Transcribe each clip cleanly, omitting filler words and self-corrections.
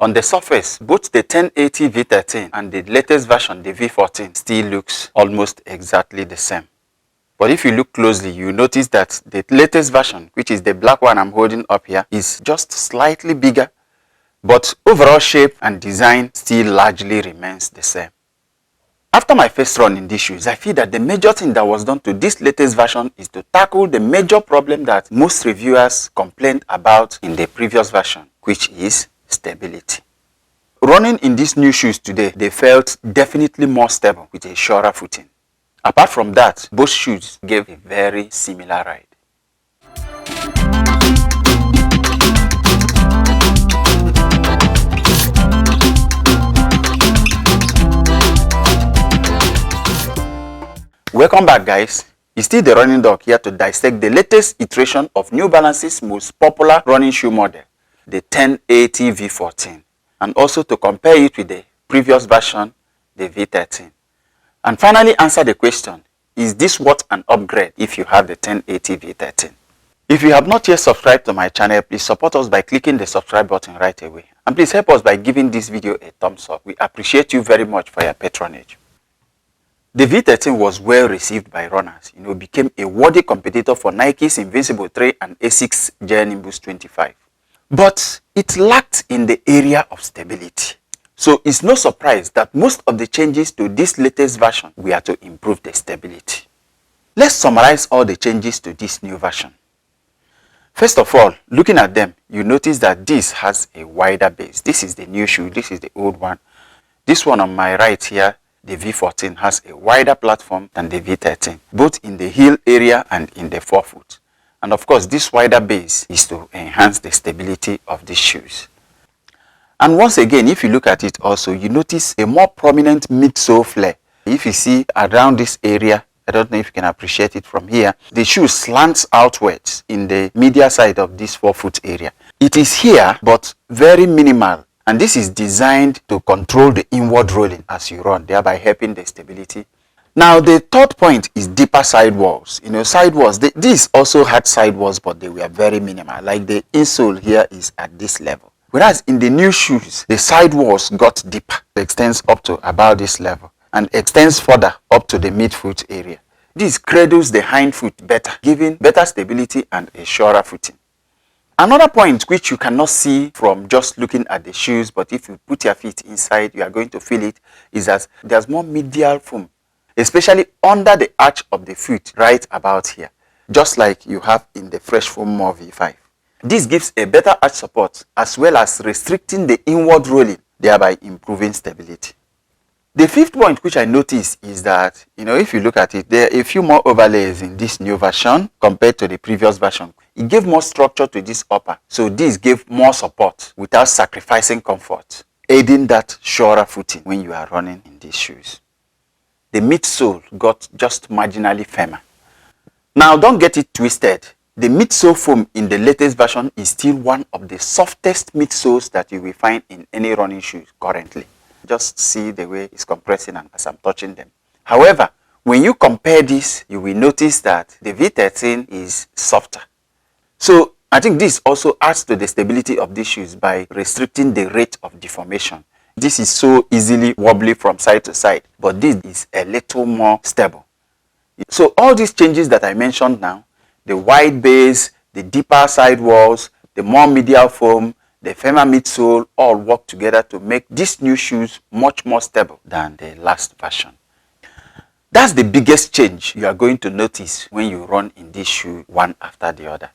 On the surface, both the 1080 V13 and the latest version, the v14, still looks almost exactly the same. But if you look closely, you notice that the latest version, which is the black one I'm holding up here, is just slightly bigger. But overall shape and design still largely remains the same. After my first run in these shoes, I feel that the major thing that was done to this latest version is to tackle the major problem that most reviewers complained about in the previous version, which is stability. Running in these new shoes today, they felt definitely more stable with a surer footing. Apart from that, both shoes gave a very similar ride. Welcome back, guys. It's still the Running Dog here to dissect the latest iteration of New Balance's most popular running shoe model, the 1080 V14, and also to compare it with the previous version, the V13. And finally answer the question, is this worth an upgrade if you have the 1080 V13? If you have not yet subscribed to my channel, please support us by clicking the subscribe button right away. And please help us by giving this video a thumbs up. We appreciate you very much for your patronage. The V13 was well received by runners. Became a worthy competitor for Nike's Invincible 3 and Asics Gel Nimbus 25. But it lacked in the area of stability. So it's no surprise that most of the changes to this latest version were to improve the stability. Let's summarize all the changes to this new version. First of all, looking at them, you notice that this has a wider base. This is the new shoe, this is the old one. This one on my right here, the V14, has a wider platform than the V13, both in the heel area and in the forefoot. And of course, this wider base is to enhance the stability of these shoes. And once again, if you look at it also, you notice a more prominent midsole flare. If you see around this area, I don't know if you can appreciate it from here, the shoe slants outwards in the medial side of this forefoot area. It is here, but very minimal. And this is designed to control the inward rolling as you run, thereby helping the stability. Now, the third point is deeper sidewalls. Sidewalls, these also had sidewalls, but they were very minimal. Like the insole here is at this level. Whereas in the new shoes, the sidewalls got deeper. It extends up to about this level and extends further up to the midfoot area. This cradles the hind foot better, giving better stability and a surer footing. Another point which you cannot see from just looking at the shoes, but if you put your feet inside, you are going to feel it, is that there's more medial foam, especially under the arch of the foot right about here, just like you have in the Fresh Foam More V5. This gives a better arch support as well as restricting the inward rolling, thereby improving stability. The fifth point which I noticed is that, if you look at it, there are a few more overlays in this new version compared to the previous version. It gave more structure to this upper, so this gave more support without sacrificing comfort, aiding that surer footing when you are running in these shoes. The midsole got just marginally firmer. Now, don't get it twisted. The midsole foam in the latest version is still one of the softest midsoles that you will find in any running shoes currently. Just see the way it's compressing as I'm touching them. However, when you compare this, you will notice that the V13 is softer. So I think this also adds to the stability of these shoes by restricting the rate of deformation. This is so easily wobbly from side to side, but this is a little more stable. So all these changes that I mentioned now, the wide base, the deeper sidewalls, the more medial foam, the firmer midsole, all work together to make these new shoes much more stable than the last version. That's the biggest change you are going to notice when you run in this shoe one after the other.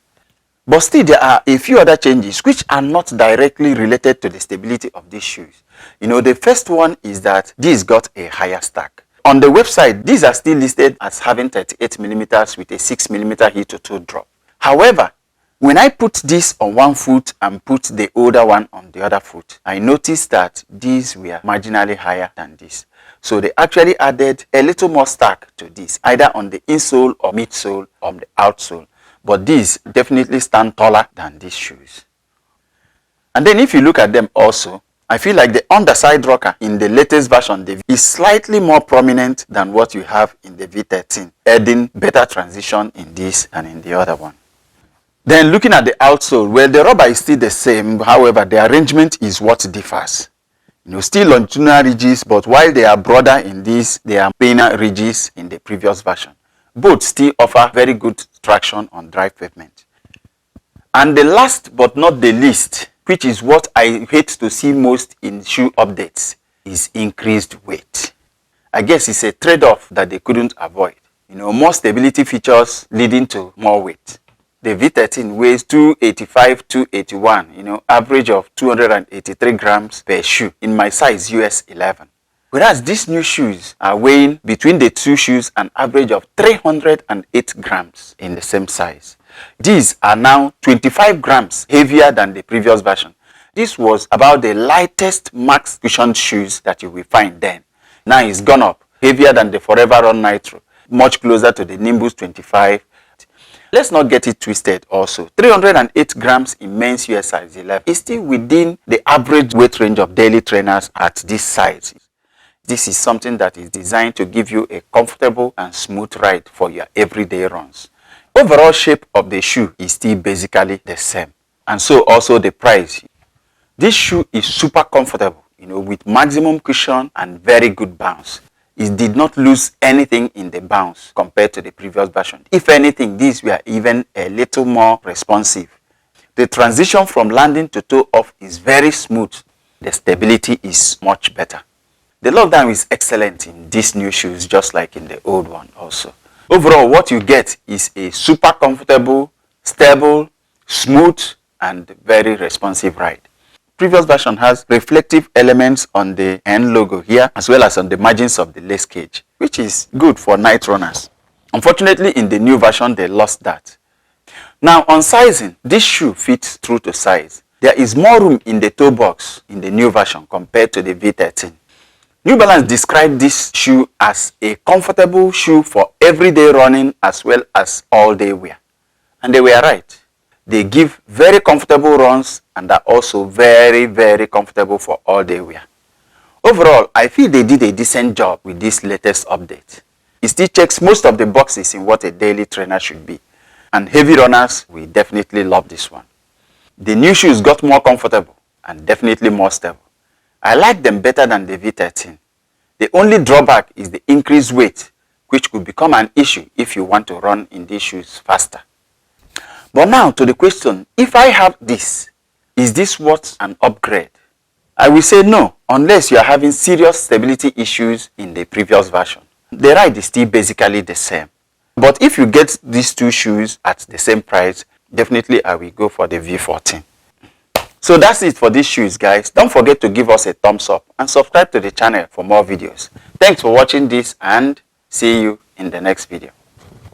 But still, there are a few other changes which are not directly related to the stability of these shoes. The first one is that this got a higher stack. On the website, these are still listed as having 38mm with a 6mm heel-to-toe drop. However, when I put this on one foot and put the older one on the other foot, I noticed that these were marginally higher than this. So they actually added a little more stack to this, either on the insole or midsole or the outsole. But these definitely stand taller than these shoes. And then if you look at them also, I feel like the underside rocker in the latest version is slightly more prominent than what you have in the V13, adding better transition in this and in the other one. Then looking at the outsole, well, the rubber is still the same. However, the arrangement is what differs. Still longitudinal ridges, but while they are broader in this, they are planar ridges in the previous version. Both still offer very good traction on dry pavement. And the last but not the least, which is what I hate to see most in shoe updates, is increased weight. I guess it's a trade-off that they couldn't avoid. More stability features leading to more weight. The v13 weighs 285, 281, average of 283 grams per shoe in my size US 11. Whereas these new shoes are weighing between the two shoes an average of 308 grams in the same size. These are now 25 grams heavier than the previous version. This was about the lightest max cushioned shoes that you will find then. Now it's gone up, heavier than the Forever Run Nitro, much closer to the Nimbus 25. Let's not get it twisted also. 308 grams in men's US size 11 is still within the average weight range of daily trainers at this size. This is something that is designed to give you a comfortable and smooth ride for your everyday runs. Overall shape of the shoe is still basically the same. And so also the price. This shoe is super comfortable, with maximum cushion and very good bounce. It did not lose anything in the bounce compared to the previous version. If anything, these were even a little more responsive. The transition from landing to toe off is very smooth. The stability is much better. The lockdown is excellent in these new shoes, just like in the old one also. Overall, what you get is a super comfortable, stable, smooth, and very responsive ride. Previous version has reflective elements on the end logo here, as well as on the margins of the lace cage, which is good for night runners. Unfortunately, in the new version, they lost that. Now, on sizing, this shoe fits true to size. There is more room in the toe box in the new version compared to the v13. New Balance described this shoe as a comfortable shoe for everyday running as well as all-day wear. And they were right. They give very comfortable runs and are also very, very comfortable for all-day wear. Overall, I feel they did a decent job with this latest update. It still checks most of the boxes in what a daily trainer should be. And heavy runners will definitely love this one. The new shoes got more comfortable and definitely more stable. I like them better than the v13. The only drawback is the increased weight, which could become an issue if you want to run in these shoes faster. But now to the question, if I have this, is this worth an upgrade? I will say no, unless you are having serious stability issues in the previous version. The ride is still basically the same. But if you get these two shoes at the same price, definitely I will go for the v14. So that's it for these shoes, guys. Don't forget to give us a thumbs up and subscribe to the channel for more videos. Thanks for watching this and see you in the next video.